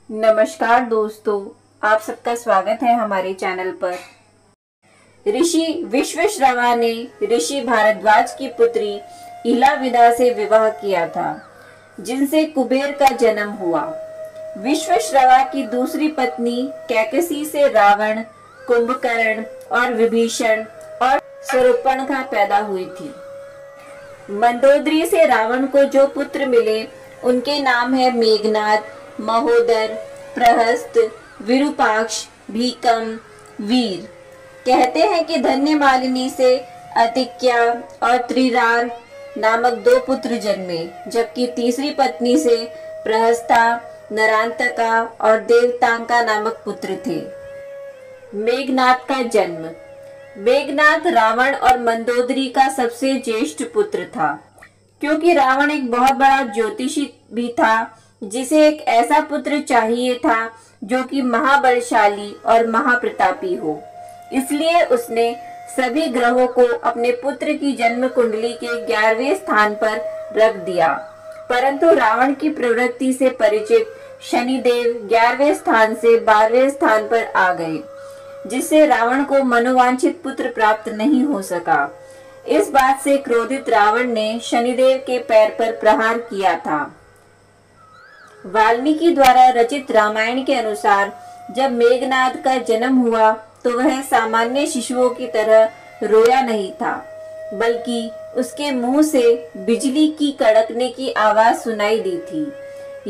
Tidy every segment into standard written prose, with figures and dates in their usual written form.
नमस्कार दोस्तों, आप सबका स्वागत है हमारे चैनल पर। ऋषि विश्वेश्रवा ने ऋषि भारद्वाज की पुत्री इलाविदा से विवाह किया था, जिनसे कुबेर का जन्म हुआ। विश्वेश्रवा की दूसरी पत्नी कैकसी से रावण, कुंभकर्ण और विभीषण और शूर्पणखा पैदा हुई थी। मंदोदरी से रावण को जो पुत्र मिले उनके नाम है मेघनाद, महोदर, प्रहस्त, विरूपाक्ष, भीकम, वीर। कहते हैं कि धन्यमालिनी से अतिक्या और त्रिरार नामक दो पुत्र जन्मे, जबकि तीसरी पत्नी से प्रहस्ता, नरांतका और देवतांका नामक पुत्र थे। मेघनाद का जन्म। मेघनाद रावण और मंदोदरी का सबसे ज्येष्ठ पुत्र था, क्योंकि रावण एक बहुत बड़ा ज्योतिषी भी था, जिसे एक ऐसा पुत्र चाहिए था जो कि महाबलशाली और महाप्रतापी हो। इसलिए उसने सभी ग्रहों को अपने पुत्र की जन्म कुंडली के 11वें स्थान पर रख दिया, परंतु रावण की प्रवृत्ति से परिचित शनिदेव 11वें स्थान से 12वें स्थान पर आ गए, जिससे रावण को मनोवांछित पुत्र प्राप्त नहीं हो सका। इस बात से क्रोधित रावण ने शनिदेव के पैर पर प्रहार किया था। वाल्मीकि द्वारा रचित रामायण के अनुसार जब मेघनाद का जन्म हुआ तो वह सामान्य शिशुओं की तरह रोया नहीं था, बल्कि उसके मुंह से बिजली की कड़कने की आवाज सुनाई दी थी।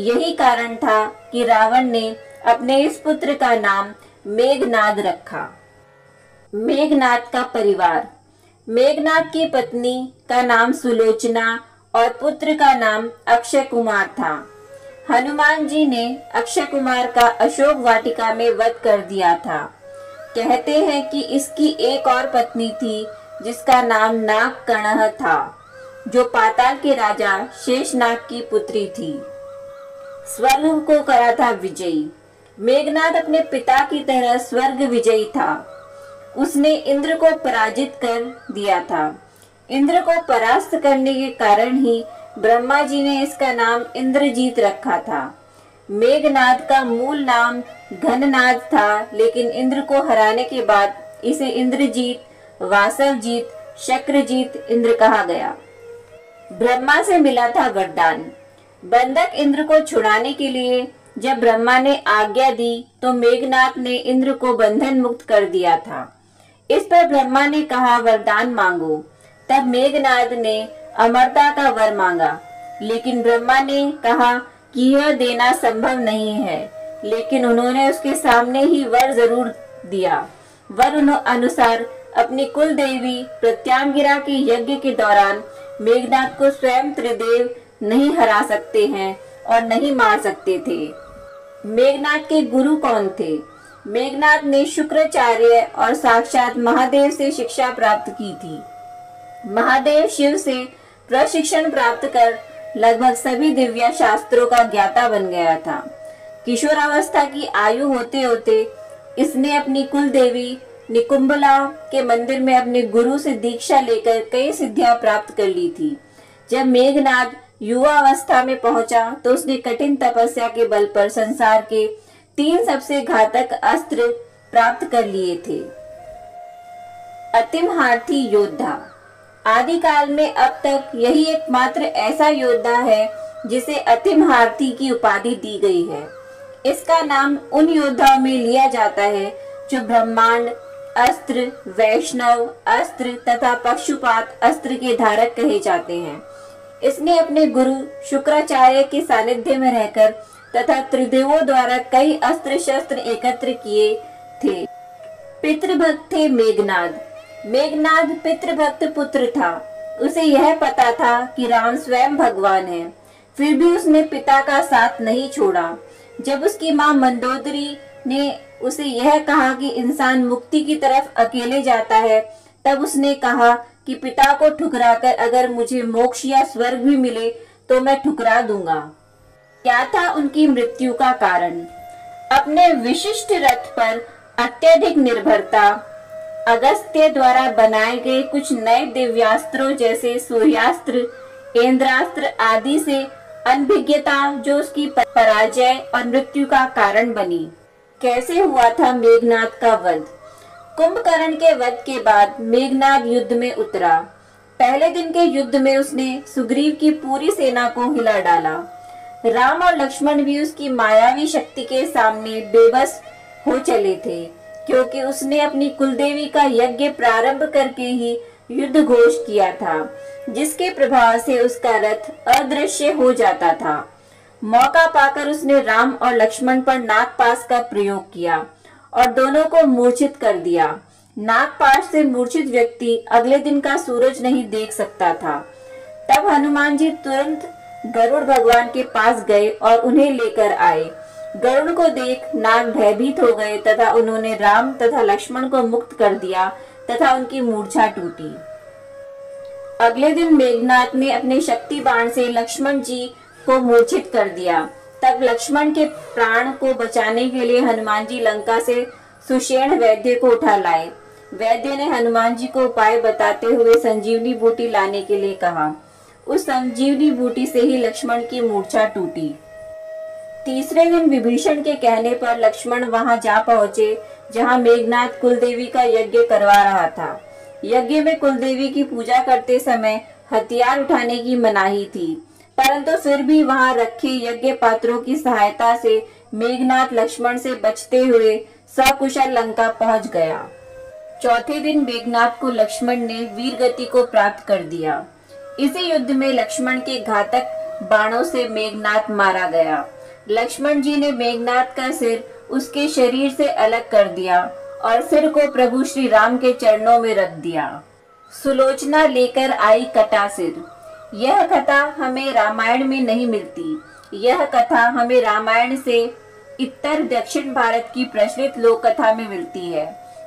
यही कारण था कि रावण ने अपने इस पुत्र का नाम मेघनाद रखा। मेघनाद का परिवार। मेघनाद की पत्नी का नाम सुलोचना और पुत्र का नाम अक्षय कुमार था। हनुमान जी ने अक्षय कुमार का अशोक वाटिका में वध कर दिया था। कहते हैं कि इसकी एक और पत्नी थी, जिसका नाम नागकर्ण था, जो पाताल के राजा शेषनाग की पुत्री थी। स्वर्ग को करा था विजयी। मेघनाद अपने पिता की तरह स्वर्ग विजयी था। उसने इंद्र को पराजित कर दिया था। इंद्र को परास्त करने के कारण ही ब्रह्मा जी ने इसका नाम इंद्रजीत रखा था। मेघनाद का मूल नाम घननाद था, लेकिन इंद्र को हराने के बाद इसे इंद्रजीत, वासवजीत, शक्रजीत इंद्र कहा गया। ब्रह्मा से मिला था वरदान। बंधक इंद्र को छुड़ाने के लिए जब ब्रह्मा ने आज्ञा दी तो मेघनाद ने इंद्र को बंधन मुक्त कर दिया था। इस पर ब्रह्मा ने कहा, वरदान मांगो। तब मेघनाद ने अमरता का वर मांगा, लेकिन ब्रह्मा ने कहा कि यह देना संभव नहीं है, लेकिन उन्होंने उसके सामने ही वर जरूर दिया। वर अनुसार अपनी कुल देवी प्रत्यांगिरा के यज्ञ के दौरान मेघनाद को स्वयं त्रिदेव नहीं हरा सकते हैं और नहीं मार सकते थे। मेघनाद के गुरु कौन थे? मेघनाद ने शुक्राचार्य और साक्षात महादेव से शिक्षा प्राप्त की थी। महादेव शिव से प्रशिक्षण प्राप्त कर लगभग सभी दिव्य शास्त्रों का ज्ञाता बन गया था। किशोरावस्था की आयु होते होते इसने अपनी कुल देवी निकुंभला के मंदिर में अपने गुरु से दीक्षा लेकर कई सिद्धियां प्राप्त कर ली थी। जब मेघनाद युवा अवस्था में पहुंचा तो उसने कठिन तपस्या के बल पर संसार के 3 सबसे घातक अस्त्र प्राप्त कर लिए थे। अतिमहारथी योद्धा। आदिकाल में अब तक यही एकमात्र ऐसा योद्धा है जिसे अतिमहारथी की उपाधि दी गई है। इसका नाम उन योद्धाओं में लिया जाता है जो ब्रह्मांड अस्त्र, वैष्णव अस्त्र तथा पक्षुपात अस्त्र के धारक कहे जाते हैं। इसने अपने गुरु शुक्राचार्य के सानिध्य में रहकर तथा त्रिदेवों द्वारा कई अस्त्र शस्त्र एकत्र किए थे। पितृभक्त थे मेघनाद। मेघनाद पितृभक्त पुत्र था। उसे यह पता था कि राम स्वयं भगवान है, फिर भी उसने पिता का साथ नहीं छोड़ा। जब उसकी मां मंदोदरी ने उसे यह कहा कि इंसान मुक्ति की तरफ अकेले जाता है, तब उसने कहा कि पिता को ठुकराकर अगर मुझे मोक्ष या स्वर्ग भी मिले तो मैं ठुकरा दूंगा। क्या था उनकी मृत्यु का कारण? अपने विशिष्ट रथ पर अत्यधिक निर्भरता, अगस्त्य द्वारा बनाए गए कुछ नए दिव्यास्त्रों जैसे सूर्यास्त्र, इंद्रास्त्र आदि से अनभिज्ञता जो उसकी पराजय और मृत्यु का कारण बनी। कैसे हुआ था मेघनाद का वध? कुंभकर्ण के वध के बाद मेघनाद युद्ध में उतरा। पहले दिन के युद्ध में उसने सुग्रीव की पूरी सेना को हिला डाला। राम और लक्ष्मण भी उसकी मायावी शक्ति के सामने बेबस हो चले थे, क्योंकि उसने अपनी कुलदेवी का यज्ञ प्रारंभ करके ही युद्ध घोष किया था, जिसके प्रभाव से उसका रथ अदृश्य हो जाता था। मौका पाकर उसने राम और लक्ष्मण पर नागपाश का प्रयोग किया और दोनों को मूर्छित कर दिया। नागपाश से मूर्छित व्यक्ति अगले दिन का सूरज नहीं देख सकता था। तब हनुमान जी तुरंत गरुड़ भगवान के पास गए और उन्हें लेकर आए। गरुड़ को देख नाग भयभीत हो गए तथा उन्होंने राम तथा लक्ष्मण को मुक्त कर दिया तथा उनकी मूर्छा टूटी। अगले दिन मेघनाद ने अपने शक्ति बाण से लक्ष्मण जी को मूर्छित कर दिया। तब लक्ष्मण के प्राण को बचाने के लिए हनुमान जी लंका से सुषेण वैद्य को उठा लाए। वैद्य ने हनुमान जी को उपाय बताते हुए संजीवनी बूटी लाने के लिए कहा। उस संजीवनी बूटी से ही लक्ष्मण की मूर्छा टूटी। तीसरे दिन विभीषण के कहने पर लक्ष्मण वहां जा पहुंचे जहां मेघनाद कुलदेवी का यज्ञ करवा रहा था। यज्ञ में कुलदेवी की पूजा करते समय हथियार उठाने की मनाही थी, परंतु फिर भी वहां रखे यज्ञ पात्रों की सहायता से मेघनाद लक्ष्मण से बचते हुए सकुशल लंका पहुंच गया। चौथे दिन मेघनाद को लक्ष्मण ने वीर गति को प्राप्त कर दिया। इसी युद्ध में लक्ष्मण के घातक बाणों से मेघनाद मारा गया। लक्ष्मण जी ने मेघनाद का सिर उसके शरीर से अलग कर दिया और सिर को प्रभु श्री राम के चरणों में रख दिया। सुलोचना लेकर आई कटा सिर। यह कथा हमें रामायण में नहीं मिलती। यह कथा हमें रामायण से उत्तर दक्षिण भारत की प्रचलित लोक कथा में मिलती है।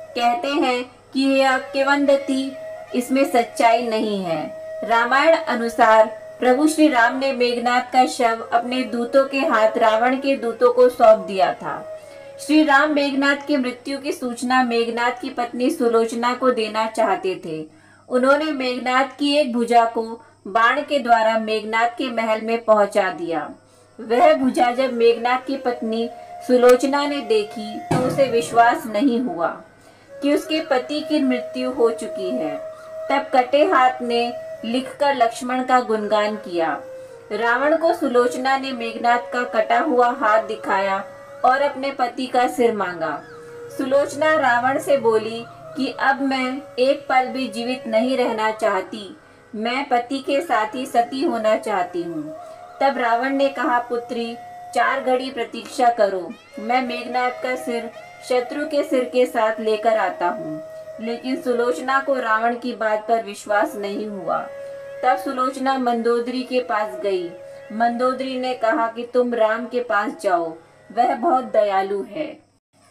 कहते हैं कि यह किंवदंती, इसमें सच्चाई नहीं है। रामायण अनुसार प्रभु श्री राम ने मेघनाद का शव अपने दूतों के हाथ रावण के दूतों को सौंप दिया था। श्री राम मेघनाद की मृत्यु की सूचना मेघनाद की पत्नी सुलोचना को देना चाहते थे। उन्होंने मेघनाद की एक भुजा को बाण के द्वारा मेघनाद के महल में पहुंचा दिया। वह भुजा जब मेघनाद की पत्नी सुलोचना ने देखी तो उसे विश्वास नहीं हुआ कि उसके पति की मृत्यु हो चुकी है। तब कटे हाथ ने लिखकर लक्ष्मण का गुणगान किया। रावण को सुलोचना ने मेघनाद का कटा हुआ हाथ दिखाया और अपने पति का सिर मांगा। सुलोचना रावण से बोली कि अब मैं एक पल भी जीवित नहीं रहना चाहती, मैं पति के साथ ही सती होना चाहती हूँ। तब रावण ने कहा, पुत्री 4 घड़ी प्रतीक्षा करो, मैं मेघनाद का सिर शत्रु के सिर के साथ लेकर आता हूँ। लेकिन सुलोचना को रावण की बात पर विश्वास नहीं हुआ। तब सुलोचना मंदोदरी के पास गई। मंदोदरी ने कहा कि तुम राम के पास जाओ, वह बहुत दयालु है।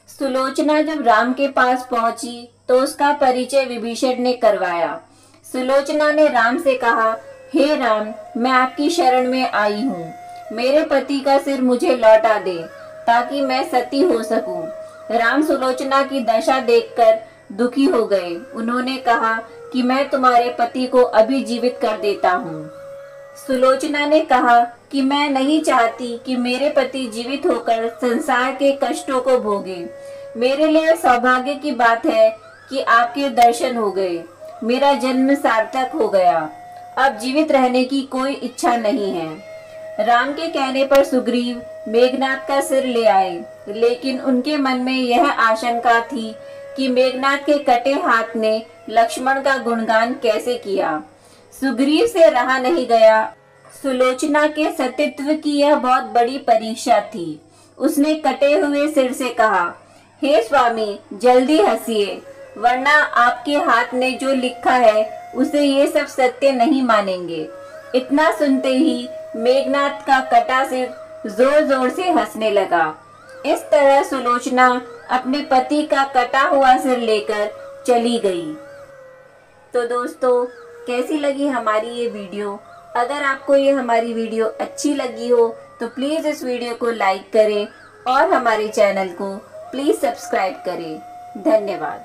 सुलोचना जब राम के पास पहुंची तो उसका परिचय विभीषण ने करवाया। सुलोचना ने राम से कहा, हे राम, मैं आपकी शरण में आई हूँ, मेरे पति का सिर मुझे लौटा दे ताकि मैं सती हो सकूं। राम सुलोचना की दशा देखकर दुखी हो गए। उन्होंने कहा कि मैं तुम्हारे पति को अभी जीवित कर देता हूँ। सुलोचना ने कहा कि मैं नहीं चाहती कि मेरे पति जीवित होकर संसार के कष्टों को भोगे। मेरे लिए सौभाग्य की बात है कि आपके दर्शन हो गए, मेरा जन्म सार्थक हो गया। अब जीवित रहने की कोई इच्छा नहीं है। राम के कहने पर सुग्रीव मेघनाद का सिर ले आए, लेकिन उनके मन में यह आशंका थी कि मेघनाद के कटे हाथ ने लक्ष्मण का गुणगान कैसे किया। सुग्रीव से रहा नहीं गया। सुलोचना के सतीत्व की यह बहुत बड़ी परीक्षा थी। उसने कटे हुए सिर से कहा, हे स्वामी, जल्दी हंसिए, वरना आपके हाथ ने जो लिखा है उसे ये सब सत्य नहीं मानेंगे। इतना सुनते ही मेघनाद का कटा सिर जोर जोर से हंसने लगा। इस तरह सुलोचना अपने पति का कटा हुआ सिर लेकर चली गई। तो दोस्तों, कैसी लगी हमारी ये वीडियो? अगर आपको ये हमारी वीडियो अच्छी लगी हो तो प्लीज़ इस वीडियो को लाइक करें और हमारे चैनल को प्लीज़ सब्सक्राइब करें। धन्यवाद।